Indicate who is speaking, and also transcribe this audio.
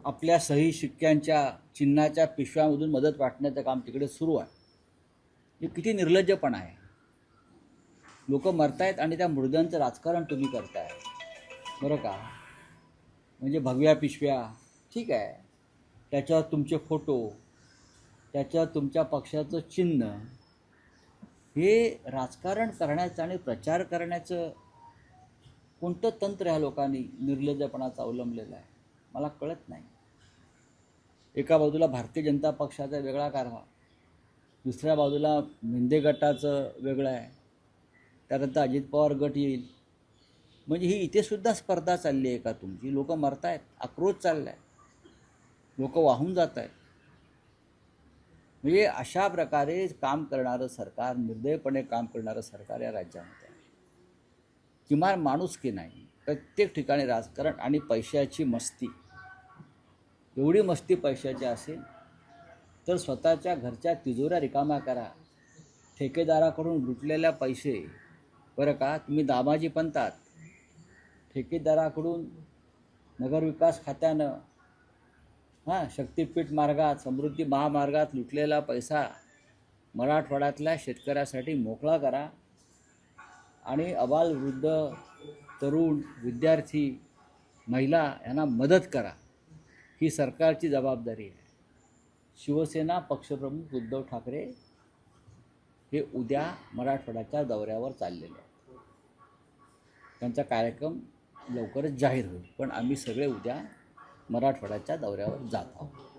Speaker 1: आपल्या सही शिक्क्यांच्या चिन्हाच्या पिशव्यामधून मदत वाटण्याचं काम तिकडे सुरू आहे. हे किती निर्लज्जपणा आहे. लोक मरतायत आणि त्या मुर्द्यांचं राजकारण तुम्ही करताय, बरं का. म्हणजे भगव्या पिशव्या ठीक आहे, त्याच्यावर तुमचे फोटो, त्याच्यावर तुमच्या पक्षाचं चिन्ह, हे राजकारण करण्याचं आणि प्रचार करण्याचं कोणतं तंत्र ह्या लोकांनी निर्लज्जपणाचं अवलंबलेलं आहे मला कळत नाही. एका बाजूला भारतीय जनता पक्षाचा वेगळा कारभार, दुसऱ्या बाजूला मिंदे गटाचं वेगळं आहे, त्यानंतर अजित पवार गट येईल. म्हणजे ही इथेसुद्धा स्पर्धा चालली आहे का तुमची? लोक मरत आहेत, आक्रोश चालला आहे, लोक वाहून जात आहेत. म्हणजे अशा प्रकारे काम करणारं सरकार, निर्दयपणे काम करणारं सरकार या राज्यामध्ये आहे. किमान माणुसकी नाही, प्रत्येक ठिकाणी राजकारण आणि पैशाची मस्ती. एवढी मस्ती पैशाची असेल तर स्वतःच्या घरच्या तिजोऱ्या रिकाम्या करा. ठेकेदाराकडून लुटलेल्या पैसे, बरं का, तुम्ही दामाजी पंतात ठेकेदाराकडून नगरविकास खात्यानं शक्तिपीठ मार्गात, समृद्धी महामार्गात लुटलेला पैसा मराठवाड्यातल्या शेतकऱ्यासाठी मोकळा करा आणि अबालवृद्ध, तरुण, विद्यार्थी, महिला यांना मदत करा. ही सरकारची जबाबदारी आहे. शिवसेना पक्षप्रमुख उद्धव ठाकरे हे उद्या मराठवाड्याच्या दौऱ्यावर चाललेले आहेत. त्यांचा कार्यक्रम लवकरच जाहीर होईल, पण आम्ही सगळे उद्या मराठवाड्याच्या दौऱ्यावर जात आहोत.